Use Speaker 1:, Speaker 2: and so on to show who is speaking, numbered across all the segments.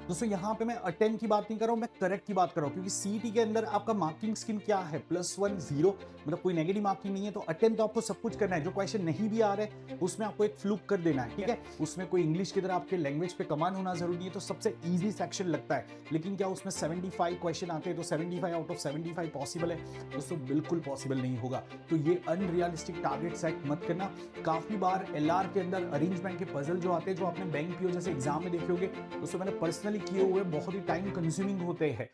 Speaker 1: दोस्तों यहाँ पे मैं अटेम्प्ट की बात नहीं कर रहा हूँ, मैं करेक्ट की बात कर रहा हूँ, क्योंकि सीईटी के अंदर आपका मार्किंग स्कीम क्या है, +1 0, मतलब कोई नेगेटिव मार्किंग नहीं है। तो अटेम्प्ट तो आपको सब कुछ करना है, जो क्वेश्चन नहीं भी आ रहे उसमें आपको एक फ्लूक कर देना है, ठीक है। उसमें कोई इंग्लिश की तरह आपके लैंग्वेज पे कमांड होना जरूरी है, तो सबसे ईजी सेक्शन लगता है। लेकिन क्या उसमें 75 क्वेश्चन आते हैं तो 75 आउट ऑफ 75 पॉसिबल है? दोस्तों बिल्कुल पॉसिबल नहीं होगा। तो ये अनरियलिस्टिक टारगेट सेट मत करना। काफी बार एलआर के अंदर अरेंजमेंट के पजल जो आते हैं, जो आपने बैंक पीओ जैसे एग्जाम में देखे होंगे, दोस्तों मैंने पर्सनली किए हुए, बहुत ही टाइम कंज्यूमिंग होते हैं।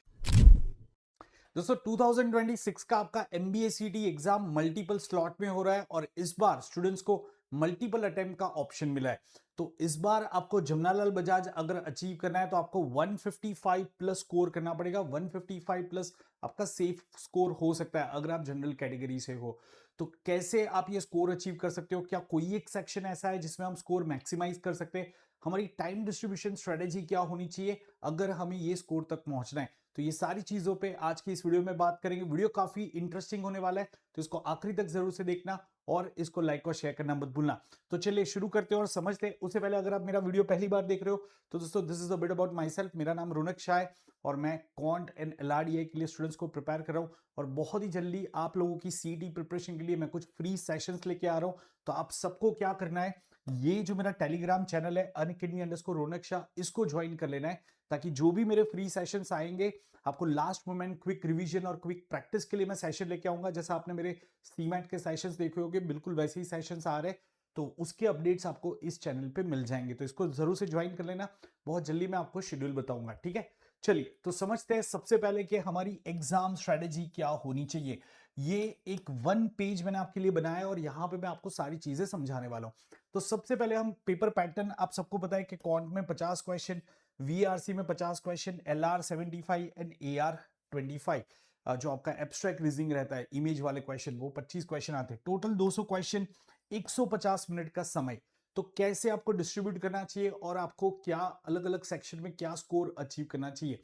Speaker 1: दोस्तों 2026 का आपका एमबीए सीटी एग्जाम मल्टीपल स्लॉट में हो रहा है, और इस बार स्टूडेंट्स को मल्टीपल अटेम्प्ट का ऑप्शन मिला है। तो इस बार आपको जमनालाल बजाज अगर अचीव करना है तो आपको 155 प्लस स्कोर करना पड़ेगा। 155 प्लस आपका सेफ स्कोर हो सकता है अगर आप जनरल कैटेगरी से हो। तो कैसे आप ये स्कोर अचीव कर सकते हो? क्या कोई एक सेक्शन ऐसा है जिसमें हम स्कोर मैक्सिमाइज कर सकते हैं? हमारी टाइम डिस्ट्रीब्यूशन स्ट्रेटेजी क्या होनी चाहिए अगर हमें ये स्कोर तक पहुंचना है? तो ये सारी चीजों पे आज की इस वीडियो में बात करेंगे। वीडियो काफी इंटरेस्टिंग होने वाला है, तो इसको आखिरी तक जरूर से देखना और इसको लाइक और शेयर करना मत भूलना। तो चलिए शुरू करते हैं और समझते हैं। उससे पहले अगर आप मेरा वीडियो पहली बार देख रहे हो तो दोस्तों this is a bit about my self. मेरा नाम रौनक शाह है और मैं क्वांट एंड एलआरडीए के लिए स्टूडेंट्स को प्रिपेयर कर रहा हूँ, और बहुत ही जल्दी आप लोगों की सीटी प्रिपरेशन के लिए मैं कुछ फ्री सेशंस लेके आ रहा हूँ। तो आप सबको क्या करना है, ये जो मेरा टेलीग्राम चैनल है अनअकैडमी_रौनक शाह, इसको ज्वाइन कर लेना है, ताकि जो भी मेरे फ्री सेशंस आएंगे आपको लास्ट मोमेंट क्विक रिवीजन और क्विक प्रैक्टिस के लिए मैं सेशन लेके आऊंगा। जैसा आपने मेरे सीमैट के सेशंस देखे होंगे, बिल्कुल वैसे ही सेशंस आ रहे हैं। तो उसके अपडेट्स आपको इस चैनल पे मिल जाएंगे, तो इसको जरूर से ज्वाइन कर लेना। बहुत जल्दी मैं आपको शेड्यूल बताऊंगा, ठीक है। चलिए तो समझते हैं सबसे पहले कि हमारी एग्जाम स्ट्रेटेजी क्या होनी चाहिए। ये एक 1 पेज मैंने आपके लिए बनाया है और यहाँ पे मैं आपको सारी चीजें समझाने वाला हूँ। तो सबसे पहले हम पेपर पैटर्न, आप सबको पता है कि क्वांट में 50 क्वेश्चन, वीआरसी में 50 क्वेश्चन, एलआर 75 एंड एआर 25, जो आपका एब्स्ट्रैक्ट रीजनिंग रहता है, इमेज वाले क्वेश्चन, वो 25 क्वेश्चन आते हैं। टोटल 200 क्वेश्चन, 150 मिनट का समय। तो कैसे आपको डिस्ट्रीब्यूट करना चाहिए और आपको क्या अलग अलग सेक्शन में क्या स्कोर अचीव करना चाहिए?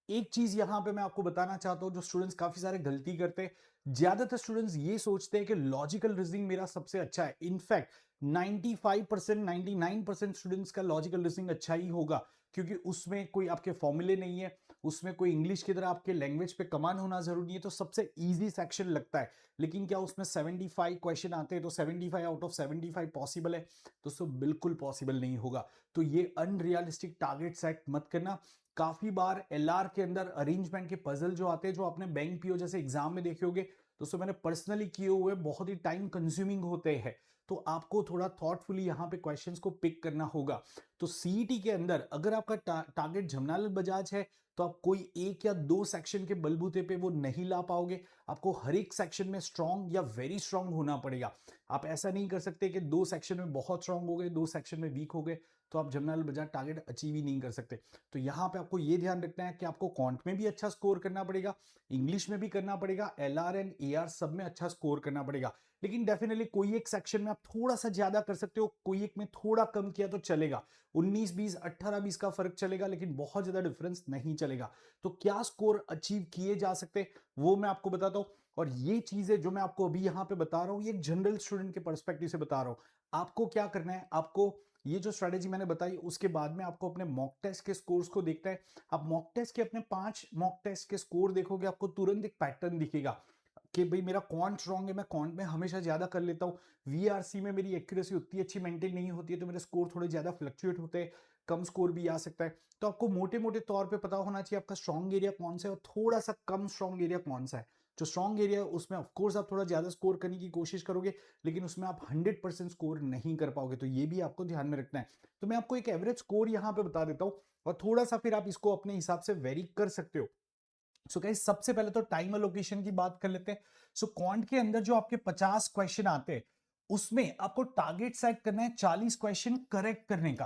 Speaker 1: एक चीज यहां पे मैं आपको बताना चाहता हूं, जो स्टूडेंट्स काफी सारे गलती करते हैं। ज्यादातर स्टूडेंट्स ये सोचते हैं कि लॉजिकल रीजनिंग मेरा सबसे अच्छा है। इनफैक्ट 95% 99% स्टूडेंट्स का लॉजिकल रीजनिंग अच्छा ही होगा, क्योंकि उसमें कोई आपके फॉर्मूले नहीं है, उसमें कोई इंग्लिश की तरह आपके लैंग्वेज पे कमांड होना जरूरी है, तो सबसे इजी सेक्शन लगता है। लेकिन क्या उसमें 75 क्वेश्चन आते हैं तो 75 आउट ऑफ 75 पॉसिबल है? दोस्तों बिल्कुल पॉसिबल नहीं होगा। तो ये अनरियलिस्टिक टारगेट सेट मत करना। काफी बार एलआर के अंदर अरेंजमेंट के पजल जो आते हैं, जो आपने बैंक पीओ जैसे एग्जाम में देखे होंगे, दोस्तों मैंने पर्सनली किए हुए, बहुत ही टाइम कंज्यूमिंग होते हैं। तो आपको थोड़ा थॉटफुली यहाँ पे क्वेश्चंस को पिक करना होगा। तो सीईटी के अंदर अगर आपका टारगेट जमनालाल बजाज है तो आप कोई एक या दो सेक्शन के बलबूते पे वो नहीं ला पाओगे। आपको हर एक सेक्शन में स्ट्रांग या वेरी स्ट्रांग होना पड़ेगा। आप ऐसा नहीं कर सकते कि दो सेक्शन में बहुत स्ट्रांग हो गए, दो सेक्शन में वीक हो गए, तो आप जमनालाल बजाज टारगेट अचीव ही नहीं कर सकते। तो यहाँ पे आपको ये ध्यान रखना है कि आपको क्वांट में भी अच्छा स्कोर करना पड़ेगा, इंग्लिश में भी करना पड़ेगा, एलआर एंड एआर सब में अच्छा स्कोर करना पड़ेगा। लेकिन डेफिनेटली कोई एक सेक्शन में आप थोड़ा सा ज्यादा कर सकते हो, कोई एक में थोड़ा कम किया तो चलेगा। 19-20, 18-20 का फर्क चलेगा, लेकिन बहुत ज्यादा डिफरेंस नहीं चलेगा। तो क्या स्कोर अचीव किए जा सकते वो मैं आपको बताता हूं। और ये चीजें जो मैं आपको अभी यहां पे बता रहा हूं, ये एक जनरल स्टूडेंट के पर्सपेक्टिव से बता रहा हूं। आपको क्या करना है, आपको ये जो स्ट्रेटेजी मैंने बताई उसके बाद में आपको अपने मॉक टेस्ट के स्कोर्स को देखना है। आप मॉक टेस्ट के अपने 5 मॉक टेस्ट के स्कोर देखोगे, आपको तुरंत एक पैटर्न दिखेगा कि भाई मेरा क्वांट स्ट्रांग है, मैं क्वांट में हमेशा ज्यादा कर लेता हूँ, वीआरसी में मेरी एक्यूरेसी उतनी अच्छी मेंटेन नहीं होती है, तो मेरे स्कोर थोड़े ज्यादा फ्लक्चुएट होते हैं, कम स्कोर भी आ सकता है। तो आपको मोटे मोटे तौर पे पता होना चाहिए आपका स्ट्रांग एरिया कौन सा है और थोड़ा सा कम स्ट्रांग एरिया कौन सा है। जो स्ट्रांग एरिया है उसमें ऑफकोर्स आप थोड़ा ज्यादा स्कोर करने की कोशिश करोगे, लेकिन उसमें आप 100% स्कोर नहीं कर पाओगे, तो ये भी आपको ध्यान में रखना है। तो मैं आपको एक एवरेज स्कोर यहाँ पे बता देता हूँ, और थोड़ा सा फिर आप इसको अपने हिसाब से वेरी कर सकते हो। सो गाइस सबसे पहले तो टाइम एलोकेशन की बात कर लेते हैं। सो क्वांट के अंदर जो आपके 50 क्वेश्चन आते हैं, उसमें आपको टारगेट सेट करना है 40 क्वेश्चन करेक्ट करने का।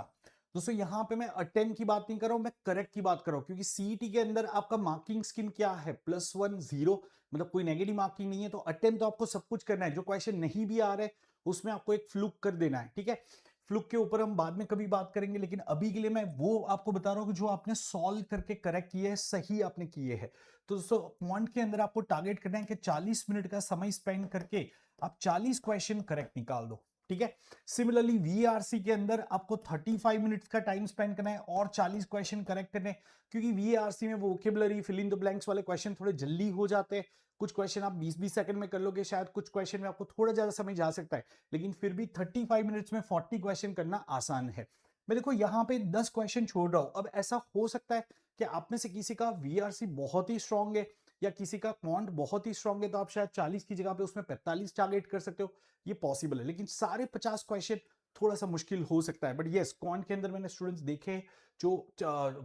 Speaker 1: दोस्तों यहां पे मैं अटेम्प्ट की बात नहीं कर रहा हूं, मैं करेक्ट की बात कर रहा हूं, क्योंकि सीईटी के अंदर आपका मार्किंग स्कीम क्या है, +1 0, मतलब कोई नेगेटिव मार्किंग नहीं है। तो अटेम्प्ट तो आपको सब कुछ करना है, जो क्वेश्चन नहीं भी आ रहे उसमें आपको एक फ्लूक कर देना है, ठीक है। फ्लूक के ऊपर हम बाद में कभी बात करेंगे, लेकिन अभी के लिए मैं वो आपको बता रहा हूं कि जो आपने सॉल्व करके करेक्ट किए हैं, सही आपने किए हैं। तो दोस्तों पॉइंट के अंदर आपको टारगेट करना है कि 40 मिनट का समय स्पेंड करके आप 40 क्वेश्चन करेक्ट निकाल दो, ठीक है। सिमिलरली वीआरसी के अंदर आपको 35 मिनट्स का टाइम स्पेंड करना है और 40 क्वेश्चन करेक्ट करने हैं, क्योंकि वीआरसी में vocabulary fill in the blanks वाले क्वेश्चन थोड़े जल्दी हो जाते हैं। कुछ क्वेश्चन आप 20-20 सेकंड में कर लोगे, शायद कुछ क्वेश्चन में आपको थोड़ा ज्यादा समय जा सकता है, लेकिन फिर भी 35 मिनट्स में 40 क्वेश्चन करना आसान है। मैं देखो यहाँ पे 10 क्वेश्चन छोड़ रहा हूं। अब ऐसा हो सकता है कि आप में से किसी का वीआरसी बहुत ही स्ट्रांग है या किसी का क्वांट बहुत ही स्ट्रांग है, तो आप शायद 40 की जगह पे उसमें 45 टारगेट कर सकते हो, ये पॉसिबल है। लेकिन सारे 50 क्वेश्चन थोड़ा सा मुश्किल हो सकता है। बट यस, क्वांट के अंदर मैंने स्टूडेंट्स देखे जो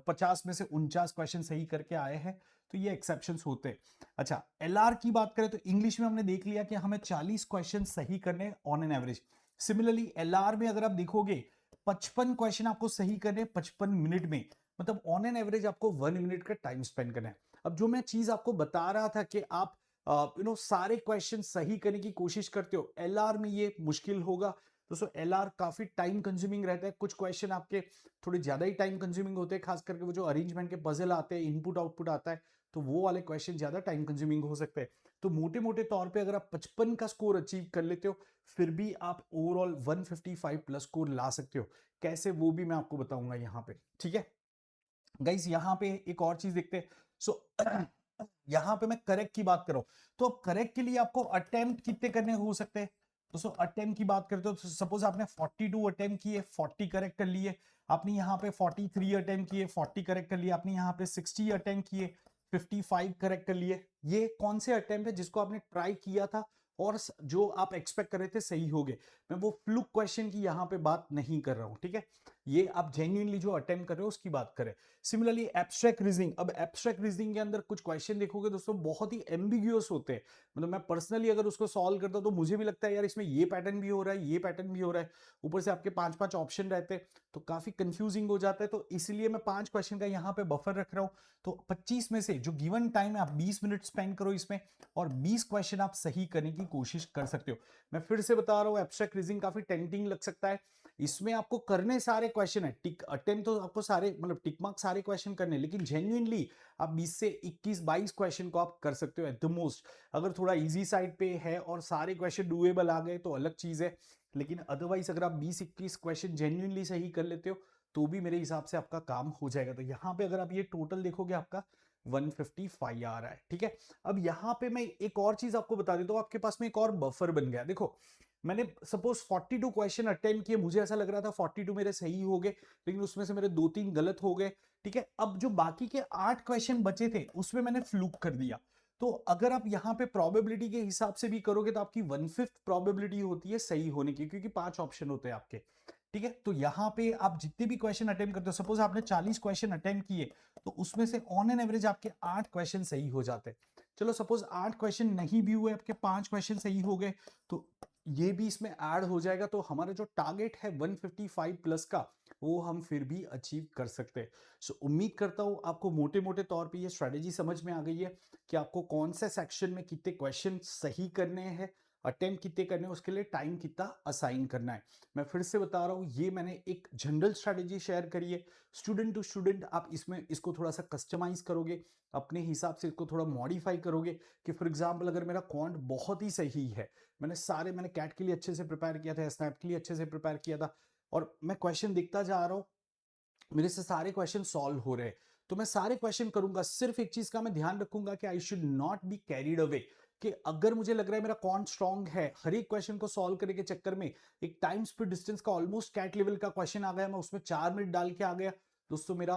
Speaker 1: 50 में से 49 क्वेश्चन सही करके आए हैं, तो ये एक्सेप्शंस होते हैं। अच्छा, एलआर की बात करें तो इंग्लिश में हमने देख लिया कि हमें 40 क्वेश्चन सही करने on an average. Similarly LR में अगर आप देखोगे 55 क्वेश्चन आपको सही करने 55 मिनट में, मतलब ऑन एन एवरेज आपको 1 मिनट का टाइम स्पेंड करना है। अब जो मैं चीज आपको बता रहा था कि आप सारे क्वेश्चन सही करने की कोशिश करते हो, एलआर में ये मुश्किल होगा। दोस्तों एलआर काफी टाइम कंज्यूमिंग रहता है, कुछ क्वेश्चन आपके थोड़े ज्यादा ही टाइम कंज्यूमिंग होते हैं, खास करके वो जो अरेंजमेंट के पजल आते हैं, इनपुट आउटपुट आता है, तो वो वाले क्वेश्चन ज्यादा टाइम कंज्यूमिंग हो सकते हैं। तो मोटे मोटे तौर पे अगर आप 55 का स्कोर अचीव कर लेते हो, फिर भी आप ओवरऑल 155 प्लस स्कोर ला सकते हो। कैसे, वो भी मैं आपको बताऊंगा यहाँ पे, ठीक है। गाइस यहाँ पे एक और चीज देखते हैं। सो यहाँ पे मैं करेक्ट की बात कर रहा हूं, तो अब करेक्ट के लिए आपको अटेम्प्ट कितने करने हो सकते हैं। दोस्तों अटेम्प्ट की बात करते हो तो सपोज आपने 42 अटेम्प्ट किए, 40 करेक्ट कर लिए। आपने यहाँ पे 43 अटेम्प्ट किए, 40 करेक्ट कर लिए। आपने यहाँ पे 60 अटेम्प्ट किए, 55 करेक्ट कर लिए। ये कौन से अटेम्प्ट है जिसको आपने ट्राई किया था और जो आप एक्सपेक्ट कर रहे थे सही हो गए। मैं वो फ्लूक क्वेश्चन की यहाँ पे बात नहीं कर रहा हूँ, ठीक है। ये आप जेन्युइनली जो अटेम्प्ट कर रहे हो उसकी बात करें। सिमिलरली एब्स्ट्रैक्ट रीजनिंग, अब एब्स्ट्रैक्ट रीजनिंग के अंदर कुछ क्वेश्चन देखोगे दोस्तों बहुत ही एम्बिग्यूअस होते हैं। मतलब मैं पर्सनली अगर उसको सॉल्व करता हूं तो मुझे भी लगता है यार इसमें ये पैटर्न भी हो रहा है, ये पैटर्न भी हो रहा है। ऊपर से आपके 5-5 ऑप्शन रहते हैं, तो काफी कंफ्यूजिंग हो जाता है। तो इसलिए मैं 5 क्वेश्चन का यहाँ पे बफर रख रहा हूँ। तो 25 में से जो गिवन टाइम है आप 20 मिनट स्पेंड करो इसमें, और 20 क्वेश्चन आप सही करने की कोशिश कर सकते हो। मैं फिर से बता रहा हूँ, एब्स्ट्रैक्ट रीजनिंग काफी टेंटिंग लग सकता है। इसमें आपको करने सारे क्वेश्चन है, टिक अटेम्प्ट तो आपको सारे, मतलब टिक मार्क सारे क्वेश्चन करने, लेकिन जेन्युइनली आप 20 से 21-22 क्वेश्चन को आप कर सकते हो एट द मोस्ट। अगर थोड़ा इजी साइड पे है और सारे क्वेश्चन डूएबल आ गए तो अलग चीज है, लेकिन अदरवाइज अगर आप 20-21 क्वेश्चन जेन्युइनली सही कर लेते हो तो भी मेरे हिसाब से आपका काम हो जाएगा। तो यहाँ पे अगर आप ये टोटल देखोगे आपका 155 आ रहा है, ठीक है। अब यहाँ पे मैं एक और चीज आपको बता देता हूँ, आपके पास में एक और बफर बन गया। देखो मैंने सपोज 42 क्वेश्चन अटेम्प्ट किए, मुझे ऐसा लग रहा था 42 मेरे सही हो गए, लेकिन उसमें से मेरे 2-3 गलत हो गए, ठीक है। अब जो बाकी के 8 क्वेश्चन बचे थे उसमें मैंने फ्लूक कर दिया। तो अगर आप यहाँ पे प्रोबेबिलिटी के हिसाब से भी करोगे तो आपकी 1/5 प्रोबेबिलिटी होती है सही होने की, क्योंकि 5 ऑप्शन होते हैं आपके, ठीक है। तो यहाँ पे आप जितने भी क्वेश्चन अटेम्प्ट करते हो, सपोज आपने 40 क्वेश्चन अटेम्प्ट किए, तो उसमें से ऑन एन एवरेज आपके 8 क्वेश्चन सही हो जाते हैं। चलो सपोज 8 क्वेश्चन नहीं भी हुए, आपके 5 क्वेश्चन सही हो गए, तो ये भी इसमें ऐड हो जाएगा। तो हमारा जो टारगेट है 155 प्लस का, वो हम फिर भी अचीव कर सकते हैं। सो उम्मीद करता हूं आपको मोटे मोटे तौर पे ये स्ट्रेटेजी समझ में आ गई है कि आपको कौन से सेक्शन में कितने क्वेश्चन सही करने हैं, अटेम्प्ट कितने करने हैं, उसके लिए टाइम कितना असाइन करना है। मैं फिर से बता रहा हूँ, ये मैंने एक जनरल स्ट्रेटेजी शेयर करी है। स्टूडेंट टू स्टूडेंट आप इसमें इसको थोड़ा सा कस्टमाइज करोगे, अपने हिसाब से इसको थोड़ा मॉडिफाई करोगे। कि फॉर एग्जाम्पल अगर मेरा क्वांट बहुत ही सही है, मैंने कैट के लिए अच्छे से प्रिपेयर किया था, स्नैप के लिए अच्छे से प्रिपेयर किया था, और मैं क्वेश्चन देखता जा रहा हूँ, मेरे से सारे क्वेश्चन सॉल्व हो रहे हैं, तो मैं सारे क्वेश्चन करूंगा। सिर्फ एक चीज का मैं ध्यान रखूंगा कि I should not be carried away, कि अगर मुझे लग रहा है मेरा कौन स्ट्रांग है, हर एक क्वेश्चन को सॉल्व करने के चक्कर में एक टाइम स्पीड डिस्टेंस का ऑलमोस्ट कैट लेवल का क्वेश्चन आ गया, मैं उसमें 4 मिनट डाल के आ गया, दोस्तों मेरा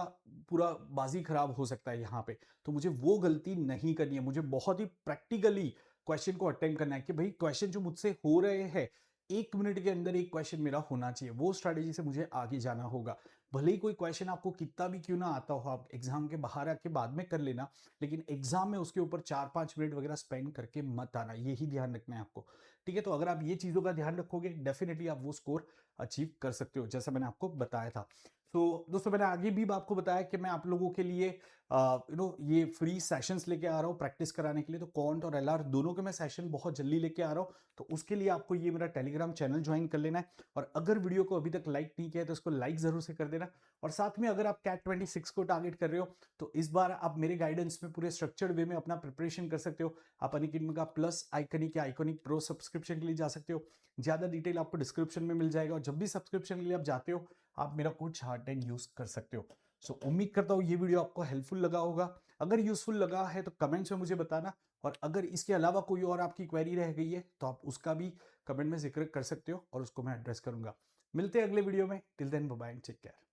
Speaker 1: पूरा बाजी खराब हो सकता है यहाँ पे। तो मुझे वो गलती नहीं करनी है, मुझे बहुत ही प्रैक्टिकली क्वेश्चन को अटेम्प्ट करना है कि भाई क्वेश्चन जो मुझसे हो रहे हैं 1 मिनट के अंदर एक क्वेश्चन मेरा होना चाहिए। वो स्ट्रेटेजी से मुझे आगे जाना होगा। भले ही कोई क्वेश्चन आपको कितना भी क्यों ना आता हो, आप एग्जाम के बाहर आके बाद में कर लेना, लेकिन एग्जाम में उसके ऊपर 4-5 मिनट वगैरह स्पेंड करके मत आना, यही ध्यान रखना है आपको, ठीक है। तो अगर आप ये चीजों का ध्यान रखोगे डेफिनेटली आप वो स्कोर अचीव कर सकते हो, जैसा मैंने आपको बताया था। दोस्तों मैंने आगे भी आपको बताया कि मैं आप लोगों के लिए ये फ्री सेशंस लेके आ रहा हूँ प्रैक्टिस कराने के लिए। तो क्वांट और एलआर दोनों के मैं सेशन बहुत जल्दी लेके आ रहा हूँ। तो उसके लिए आपको ये मेरा टेलीग्राम चैनल ज्वाइन कर लेना है, और अगर वीडियो को अभी तक लाइक नहीं किया है तो उसको लाइक जरूर से कर देना। और साथ में अगर आप कैट 26 को टारगेट कर रहे हो तो इस बार आप मेरे गाइडेंस में पूरे स्ट्रक्चर्ड वे में अपना प्रिपरेशन कर सकते हो। आप अनअकैडमी का प्लस आइकनिक या आइकनिक प्रो सब्सक्रिप्शन के लिए जा सकते हो। ज्यादा डिटेल आपको डिस्क्रिप्शन में मिल जाएगा, और जब भी सब्सक्रिप्शन के लिए आप जाते हो आप मेरा कोड SHARK10 यूज कर सकते हो। उम्मीद करता हूँ ये वीडियो आपको हेल्पफुल लगा होगा। अगर यूजफुल लगा है तो कमेंट्स में मुझे बताना, और अगर इसके अलावा कोई और आपकी क्वेरी रह गई है तो आप उसका भी कमेंट में जिक्र कर सकते हो और उसको मैं एड्रेस करूंगा। मिलते हैं अगले वीडियो में। Till then bye bye, take care.